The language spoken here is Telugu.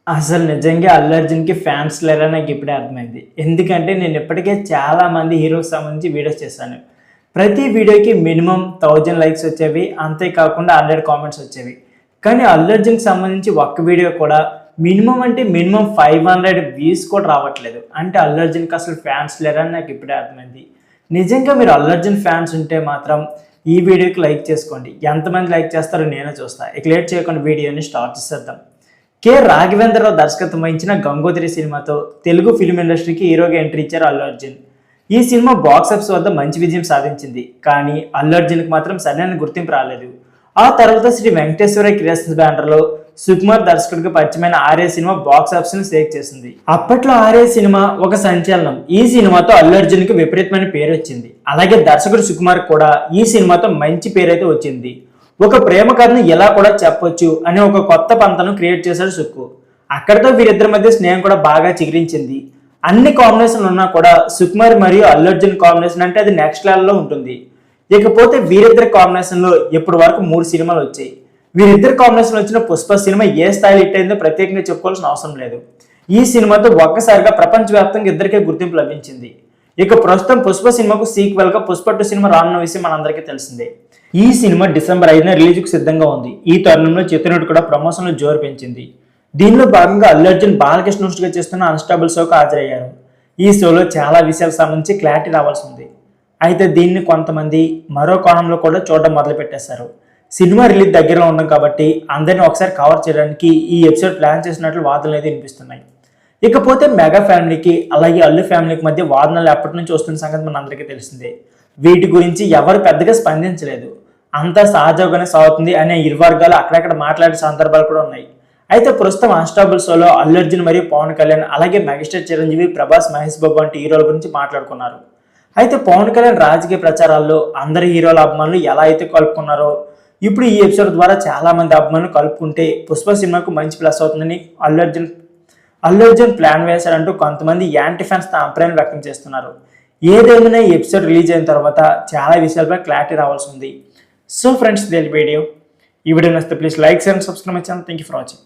అసలు నిజంగా అల్లు అర్జున్‌కి ఫ్యాన్స్ లేరని నాకిప్పుడే అర్థమైంది. ఎందుకంటే నేను ఇప్పటికే చాలా మంది హీరోకి సంబంధించి వీడియోస్ చేశాను. ప్రతి వీడియోకి మినిమమ్ 1000 లైక్స్ వచ్చేవి. అంతే కాకుండా 100 కామెంట్స్ వచ్చేవి. కానీ అల్లు అర్జున్‌కి సంబంధించి ఒక్క వీడియో కూడా మినిమమ్ అంటే మినిమమ్ 500 వ్యూస్ కూడా రావట్లేదు. అంటే అల్లు అర్జున్‌కి అసలు ఫ్యాన్స్ లేరని నాకు ఇప్పుడే అర్థమైంది. నిజంగా మీరు అల్లు అర్జున్ ఫ్యాన్స్ ఉంటే మాత్రం ఈ వీడియోకి లైక్ చేసుకోండి. ఎంతమంది లైక్ చేస్తారో నేనే చూస్తా. ఇక లేట్ చేయకుండా వీడియోని స్టార్ట్ చేసేద్దాం. రాఘవేంద్రరావు దర్శకత్వం వహించిన గంగోత్రి సినిమాతో తెలుగు ఫిల్మ్ ఇండస్ట్రీకి హీరోగా ఎంట్రీ ఇచ్చారు అల్లు అర్జున్. ఈ సినిమా బాక్స్ ఆఫీస్ వద్ద మంచి విజయం సాధించింది. కానీ అల్లు అర్జున్కి మాత్రం సరైన గుర్తింపు రాలేదు. ఆ తర్వాత శ్రీ వెంకటేశ్వర క్రియేషన్స్ బ్యానర్లో సుకుమార్ దర్శకుడికి పరిచయమైన ఆర్య సినిమా బాక్స్ ఆఫీస్ ను షేక్ చేసింది. అప్పట్లో ఆర్య సినిమా ఒక సంచలనం. ఈ సినిమాతో అల్లు అర్జున్కి విపరీతమైన పేరు వచ్చింది. అలాగే దర్శకుడు సుకుమార్ కూడా ఈ సినిమాతో మంచి పేరు అయితే వచ్చింది. ఒక ప్రేమ కథను ఎలా కూడా చెప్పొచ్చు అనే ఒక కొత్త పంతను క్రియేట్ చేశాడు సుక్కు. అక్కడితో వీరిద్దరి మధ్య స్నేహం కూడా బాగా చిగురించింది. అన్ని కాంబినేషన్లు ఉన్నా కూడా సుకుమార్ మరియు అల్లు అర్జున్ కాంబినేషన్ అంటే అది నెక్స్ట్ లెవెల్లో ఉంటుంది. ఇకపోతే వీరిద్దరి కాంబినేషన్లో ఇప్పటి వరకు 3 సినిమాలు వచ్చాయి. వీరిద్దరి కాంబినేషన్ వచ్చిన పుష్ప సినిమా ఏ స్థాయిలో హిట్ అయిందో ప్రత్యేకంగా చెప్పుకోవాల్సిన అవసరం లేదు. ఈ సినిమాతో ఒక్కసారిగా ప్రపంచవ్యాప్తంగా ఇద్దరికే గుర్తింపు లభించింది. ఇక ప్రస్తుతం పుష్ప సినిమాకు సీక్వెల్ గా పుష్ప 2 సినిమా రానున్న విషయం మనందరికీ తెలిసిందే. ఈ సినిమా డిసెంబర్ 5న రిలీజ్కు సిద్ధంగా ఉంది. ఈ తరుణంలో చిత్రనటుడు కూడా ప్రమోషన్లు జోరు పెంచింది. దీనిలో భాగంగా అల్లు అర్జున్ బాలకృష్ణ హోస్ట్గా చేస్తున్న అన్స్టాబుల్ షోకు హాజరయ్యారు. ఈ షోలో చాలా విషయాలకు సంబంధించి క్లారిటీ రావాల్సి ఉంది. అయితే దీన్ని కొంతమంది మరో కోణంలో కూడా చూడడం మొదలు పెట్టేశారు. సినిమా రిలీజ్ దగ్గరలో ఉన్నాం కాబట్టి అందరినీ ఒకసారి కవర్ చేయడానికి ఈ ఎపిసోడ్ ప్లాన్ చేసినట్లు వాదనలు అయితే వినిపిస్తున్నాయి. ఇకపోతే మెగా ఫ్యామిలీకి అలాగే అల్లు ఫ్యామిలీకి మధ్య వాదనలు ఎప్పటి నుంచి వస్తున్న సంగతి మన అందరికీ తెలిసిందే. వీటి గురించి ఎవరు పెద్దగా స్పందించలేదు. అంతా సహజంగానే సాగుతుంది అనే ఇరు వర్గాలు అక్కడక్కడ మాట్లాడే సందర్భాలు కూడా ఉన్నాయి. అయితే ప్రస్తుతం అన్స్టాబుల్ షోలో అల్లు అర్జున్ మరియు పవన్ కళ్యాణ్ అలాగే మెగాస్టార్ చిరంజీవి, ప్రభాస్, మహేష్ బాబు వంటి హీరోల గురించి మాట్లాడుకున్నారు. అయితే పవన్ కళ్యాణ్ రాజకీయ ప్రచారాల్లో అందరి హీరోల అభిమానులు ఎలా అయితే కలుపుకున్నారో ఇప్పుడు ఈ ఎపిసోడ్ ద్వారా చాలా మంది అభిమానులు కలుపుకుంటే పుష్ప సినిమాకు మంచి ప్లస్ అవుతుందని అల్లు అర్జున్ ప్లాన్ వేశారంటూ కొంతమంది యాంటీ ఫ్యాన్స్ తమ అభిప్రాయం వ్యక్తం చేస్తున్నారు. ఏదేమైనా ఈ ఎపిసోడ్ రిలీజ్ అయిన తర్వాత చాలా విషయాలపై క్లారిటీ రావాల్సి ఉంది. సో ఫ్రెండ్స్, వీడియో నచ్చితే please like and subscribe my channel. Thank you for watching.